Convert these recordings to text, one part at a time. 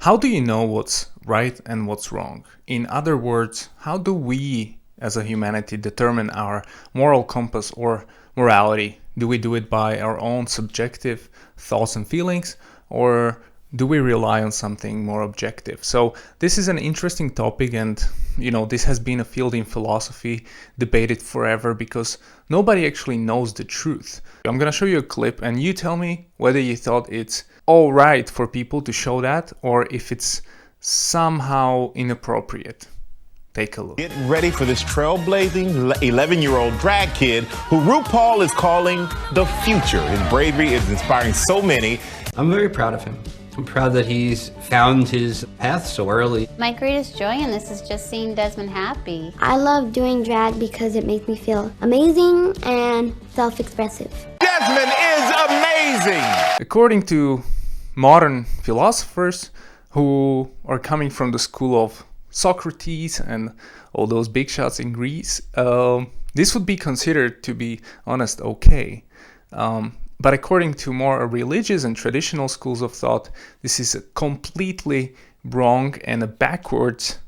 How do you know what's right and what's wrong? In other words, how do we as a humanity determine our moral compass or morality? Do we do it by our own subjective thoughts and feelings, or do we rely on something more objective? So this is an interesting topic, and this has been a field in philosophy debated forever because nobody actually knows the truth. I'm gonna show you a clip and you tell me whether you thought it's all right for people to show that or if it's somehow inappropriate. Take a look. Get ready for this trailblazing 11-year-old drag kid who RuPaul is calling the future. His bravery is inspiring so many. I'm very proud of him. I'm proud that he's found his path so early. My greatest joy in this is just seeing Desmond happy. I love doing drag because it makes me feel amazing and self-expressive. Desmond is amazing! According to modern philosophers who are coming from the school of Socrates and all those big shots in Greece, this would be considered, to be honest, okay. But according to more religious and traditional schools of thought, this is a completely wrong and a backwards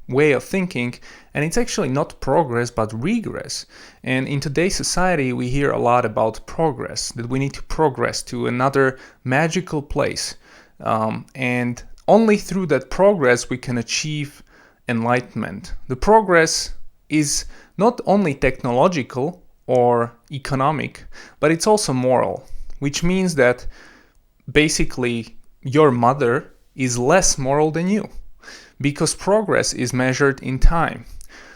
way of thinking, and it's actually not progress but regress. And in today's society we hear a lot about progress, that we need to progress to another magical place, and only through that progress we can achieve enlightenment. The progress is not only technological or economic, but it's also moral, which means that basically your mother is less moral than you, because progress is measured in time.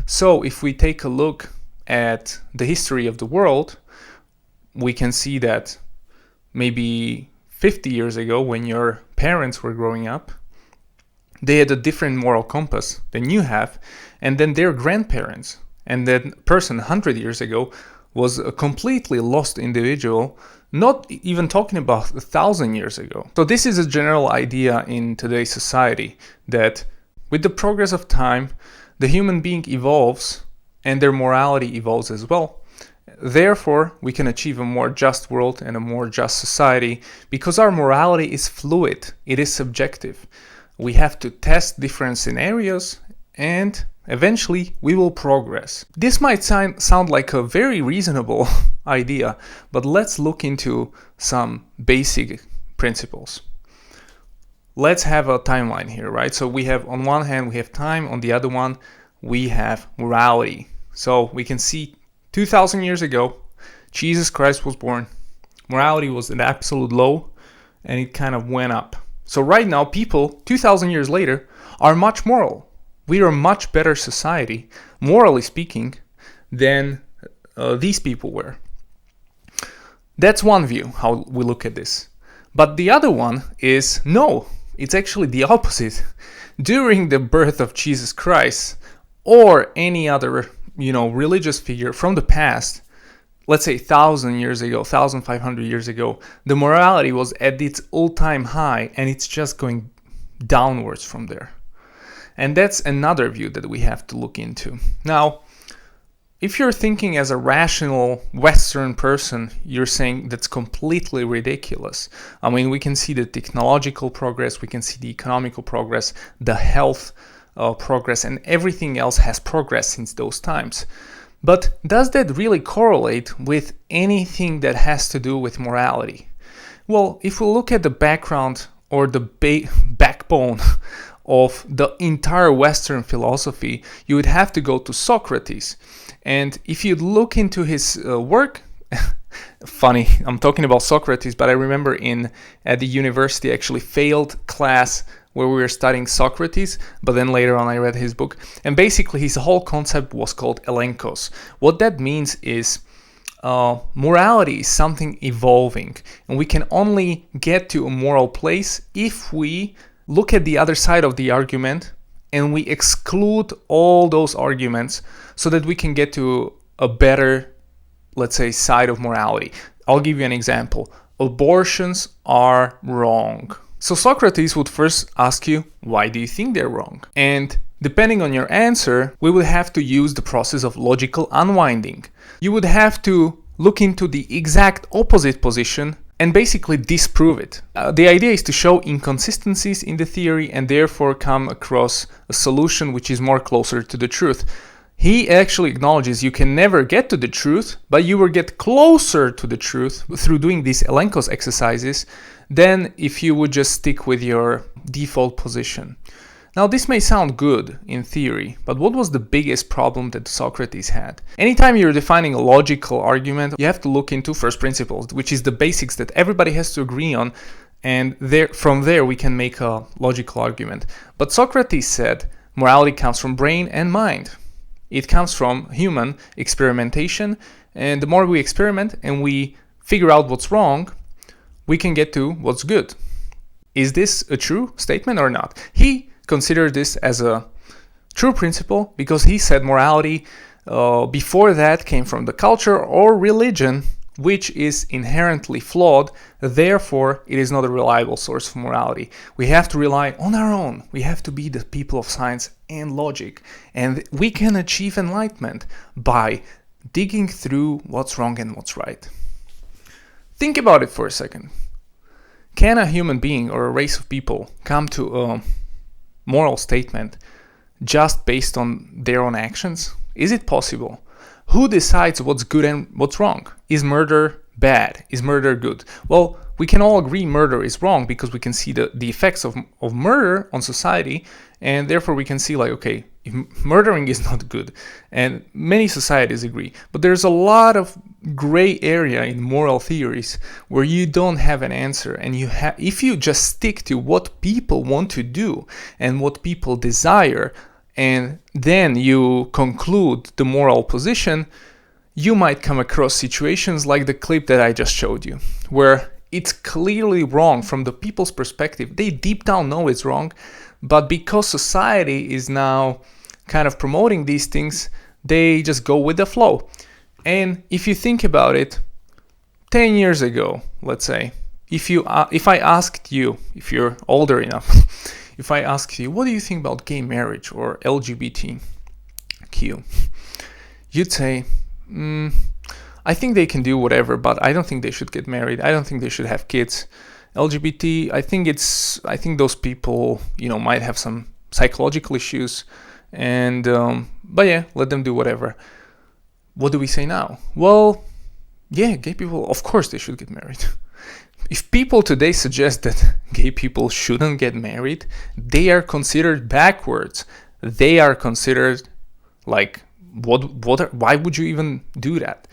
So if we take a look at the history of the world, we can see that maybe 50 years ago, when your parents were growing up, they had a different moral compass than you have, and then their grandparents, and that person 100 years ago was a completely lost individual, not even talking about 1,000 years ago. So this is a general idea in today's society, that with the progress of time, the human being evolves and their morality evolves as well. Therefore, we can achieve a more just world and a more just society because our morality is fluid, it is subjective. We have to test different scenarios and eventually we will progress. This might sound like a very reasonable idea, but let's look into some basic principles. Let's have a timeline here, right? So we have, on one hand, we have time, on the other one, we have morality. So we can see 2,000 years ago, Jesus Christ was born. Morality was at absolute low, and it kind of went up. So right now, people, 2,000 years later, are much moral. We are a much better society, morally speaking, than these people were. That's one view, how we look at this. But the other one is, no, it's actually the opposite. During the birth of Jesus Christ, or any other, religious figure from the past, let's say 1,000 years ago, 1,500 years ago, the morality was at its all-time high, and it's just going downwards from there. And that's another view that we have to look into. Now, if you're thinking as a rational Western person, you're saying that's completely ridiculous. I mean, we can see the technological progress, we can see the economical progress, the health progress, and everything else has progressed since those times. But does that really correlate with anything that has to do with morality? Well, if we look at the background or the backbone of the entire Western philosophy, you would have to go to Socrates. And if you look into his work, funny, I'm talking about Socrates, but I remember at the university I actually failed class where we were studying Socrates, but then later on I read his book. And basically his whole concept was called Elenkos. What that means is morality is something evolving, and we can only get to a moral place if we look at the other side of the argument and we exclude all those arguments so that we can get to a better, let's say, side of morality. I'll give you an example. Abortions are wrong. So Socrates would first ask you, why do you think they're wrong? And depending on your answer, we would have to use the process of logical unwinding. You would have to look into the exact opposite position and basically disprove it. The idea is to show inconsistencies in the theory and therefore come across a solution which is more closer to the truth. He actually acknowledges you can never get to the truth, but you will get closer to the truth through doing these Elenkos exercises than if you would just stick with your default position. Now, this may sound good in theory, but what was the biggest problem that Socrates had? Anytime you're defining a logical argument, you have to look into first principles, which is the basics that everybody has to agree on, and from there we can make a logical argument. But Socrates said morality comes from brain and mind. It comes from human experimentation, and the more we experiment and we figure out what's wrong, we can get to what's good. Is this a true statement or not? He considered this as a true principle because he said morality before that came from the culture or religion, which is inherently flawed. Therefore, it is not a reliable source of morality. We have to rely on our own. We have to be the people of science and logic. And we can achieve enlightenment by digging through what's wrong and what's right. Think about it for a second. Can a human being or a race of people come to a moral statement just based on their own actions? Is it possible? Who decides what's good and what's wrong? Is murder bad? Is murder good? Well, we can all agree murder is wrong because we can see the effects of murder on society, and therefore we can see like, okay, murdering is not good, and many societies agree. But there's a lot of gray area in moral theories where you don't have an answer, and if you just stick to what people want to do and what people desire, and then you conclude the moral position, you might come across situations like the clip that I just showed you, where it's clearly wrong from the people's perspective. They deep down know it's wrong, but because society is now kind of promoting these things, they just go with the flow. And if you think about it, 10 years ago, let's say, if I asked you, if you're older enough, if I asked you, what do you think about gay marriage or LGBTQ? You'd say, I think they can do whatever, but I don't think they should get married. I don't think they should have kids. LGBT, I think those people, might have some psychological issues, and but yeah, let them do whatever. What do we say now? Well, yeah, gay people, of course they should get married. If people today suggest that gay people shouldn't get married, they are considered backwards. They are considered like, why would you even do that?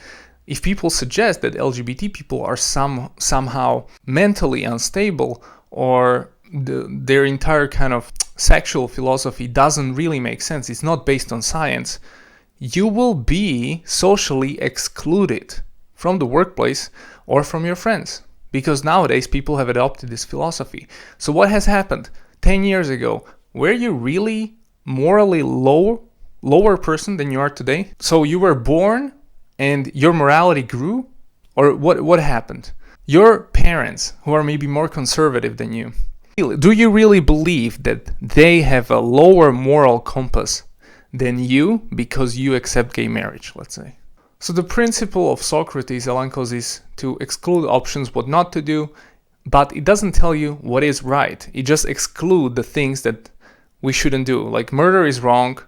If people suggest that LGBT people are somehow mentally unstable, or their entire kind of sexual philosophy doesn't really make sense, it's not based on science, you will be socially excluded from the workplace or from your friends. Because nowadays people have adopted this philosophy. So what has happened? 10 years ago, were you really morally lower person than you are today? So you were born and your morality grew? Or what happened? Your parents, who are maybe more conservative than you, do you really believe that they have a lower moral compass than you because you accept gay marriage, let's say? So the principle of Socrates, Elenkos, is to exclude options, what not to do, but it doesn't tell you what is right. It just excludes the things that we shouldn't do. Like murder is wrong,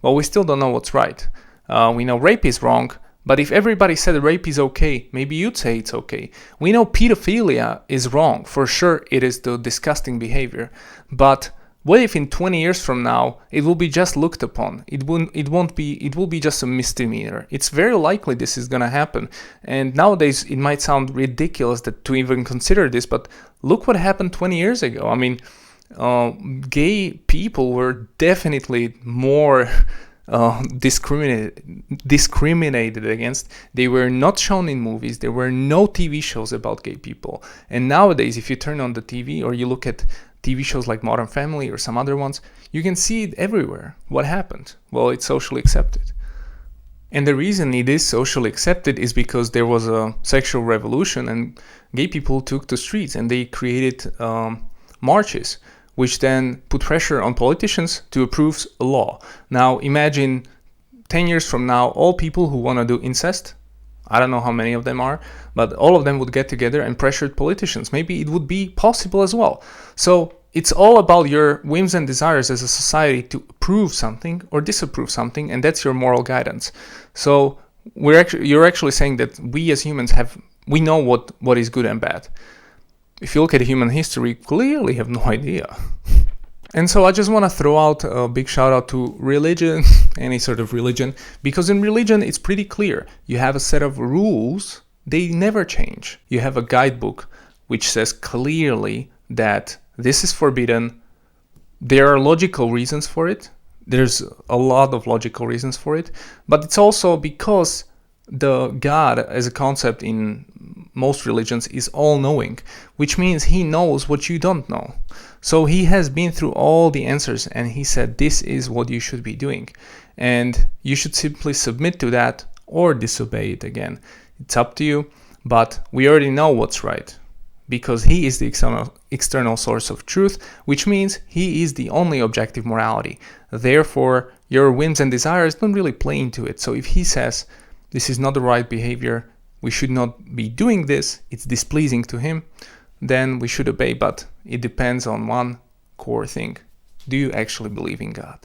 well, we still don't know what's right. We know rape is wrong, but if everybody said rape is okay, maybe you'd say it's okay. We know pedophilia is wrong. For sure, it is the disgusting behavior. But what if in 20 years from now it will be just looked upon? It will be just a misdemeanor. It's very likely this is gonna happen. And nowadays it might sound ridiculous to even consider this, but look what happened 20 years ago. I mean, gay people were definitely more discriminated against. They were not shown in movies. There were no TV shows about gay people. And nowadays, if you turn on the TV or you look at TV shows like Modern Family or some other ones, you can see it everywhere. What happened? Well, it's socially accepted. And the reason it is socially accepted is because there was a sexual revolution and gay people took to streets and they created marches, which then put pressure on politicians to approve a law. Now imagine 10 years from now, all people who want to do incest I don't know how many of them are, but all of them would get together and pressure politicians. Maybe it would be possible as well. So it's all about your whims and desires as a society to approve something or disapprove something, and that's your moral guidance. So you're actually saying that we as humans we know what is good and bad. If you look at human history, we clearly have no idea. And so I just want to throw out a big shout out to religion, any sort of religion, because in religion it's pretty clear. You have a set of rules, they never change. You have a guidebook which says clearly that this is forbidden. There are logical reasons for it. There's a lot of logical reasons for it, but it's also because the God as a concept in most religions is all-knowing, which means he knows what you don't know. So he has been through all the answers and he said this is what you should be doing, and you should simply submit to that or disobey it again. It's up to you, but we already know what's right because he is the external source of truth, which means he is the only objective morality. Therefore, your whims and desires don't really play into it. So if he says this is not the right behavior, we should not be doing this, it's displeasing to him, then we should obey. But it depends on one core thing. Do you actually believe in God?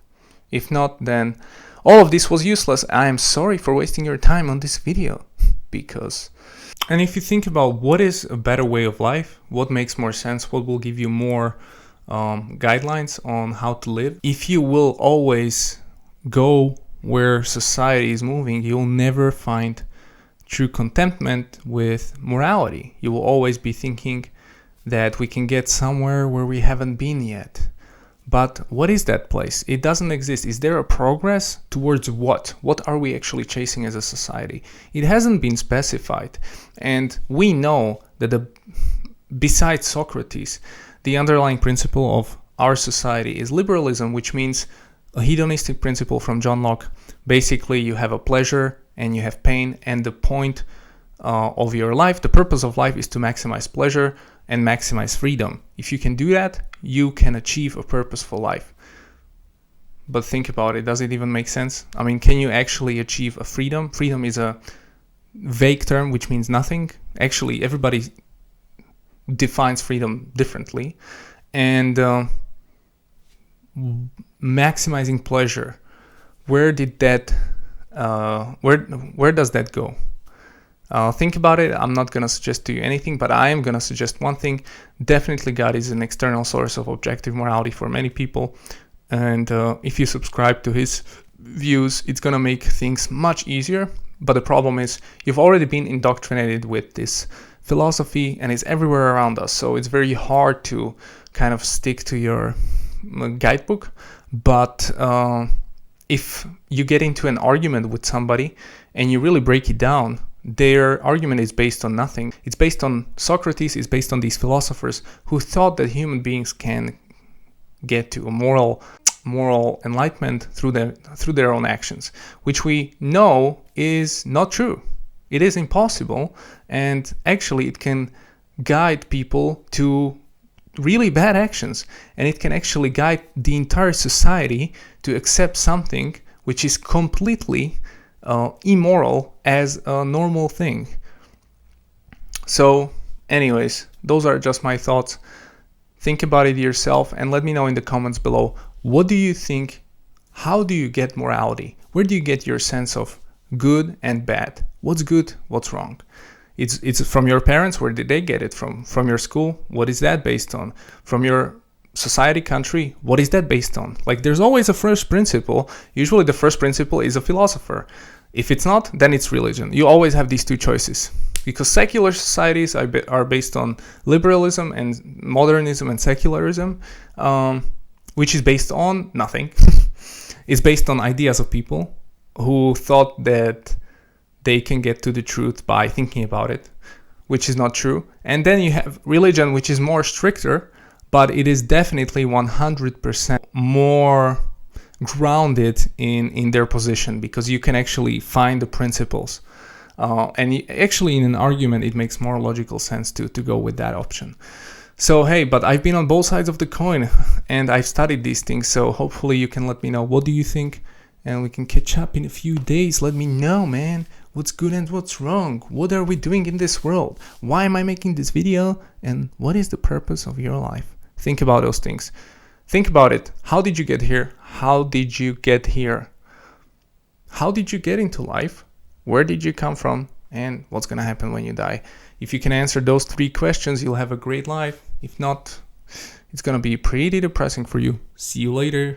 If not, then all of this was useless. I am sorry for wasting your time on this video. And if you think about what is a better way of life, what makes more sense, what will give you more guidelines on how to live, if you will always go where society is moving, you'll never find true contentment with morality. You will always be thinking that we can get somewhere where we haven't been yet. But what is that place? It doesn't exist. Is there a progress towards what? What are we actually chasing as a society? It hasn't been specified. And we know that besides Socrates, the underlying principle of our society is liberalism, which means a hedonistic principle from John Locke. Basically, you have a pleasure and you have pain, and the point of your life, the purpose of life, is to maximize pleasure and maximize freedom. If you can do that, you can achieve a purposeful life. But think about it, does it even make sense? I mean, can you actually achieve a freedom? Freedom is a vague term which means nothing. Actually, everybody defines freedom differently. And maximizing pleasure, where does that go? Think about it. I'm not going to suggest to you anything, but I am going to suggest one thing. Definitely God is an external source of objective morality for many people. And if you subscribe to his views, it's going to make things much easier. But the problem is you've already been indoctrinated with this philosophy and it's everywhere around us. So it's very hard to kind of stick to your guidebook. But if you get into an argument with somebody and you really break it down, their argument is based on nothing. It's based on Socrates, it's based on these philosophers who thought that human beings can get to a moral enlightenment through their own actions, which we know is not true. It is impossible, and actually it can guide people to really bad actions, and it can actually guide the entire society to accept something which is completely immoral as a normal thing. So anyways, those are just my thoughts. Think about it yourself and let me know in the comments below. What do you think? How do you get morality? Where do you get your sense of good and bad? What's good? What's wrong? It's from your parents. Where did they get it from? From your school? What is that based on? From your society, country? What is that based on? Like, there's always a first principle. Usually the first principle is a philosopher. If it's not, then it's religion. You always have these two choices, because secular societies are based on liberalism and modernism and secularism, which is based on nothing. It's based on ideas of people who thought that they can get to the truth by thinking about it, which is not true. And then you have religion, which is more stricter, but it is definitely 100% more grounded in their position, because you can actually find the principles. And actually in an argument, it makes more logical sense to go with that option. So, hey, but I've been on both sides of the coin and I've studied these things. So hopefully you can let me know, what do you think? And we can catch up in a few days. Let me know, man. What's good and what's wrong? What are we doing in this world? Why am I making this video? And what is the purpose of your life? Think about those things. Think about it. How did you get here? How did you get here? How did you get into life? Where did you come from? And what's going to happen when you die? If you can answer those 3 questions, you'll have a great life. If not, it's going to be pretty depressing for you. See you later.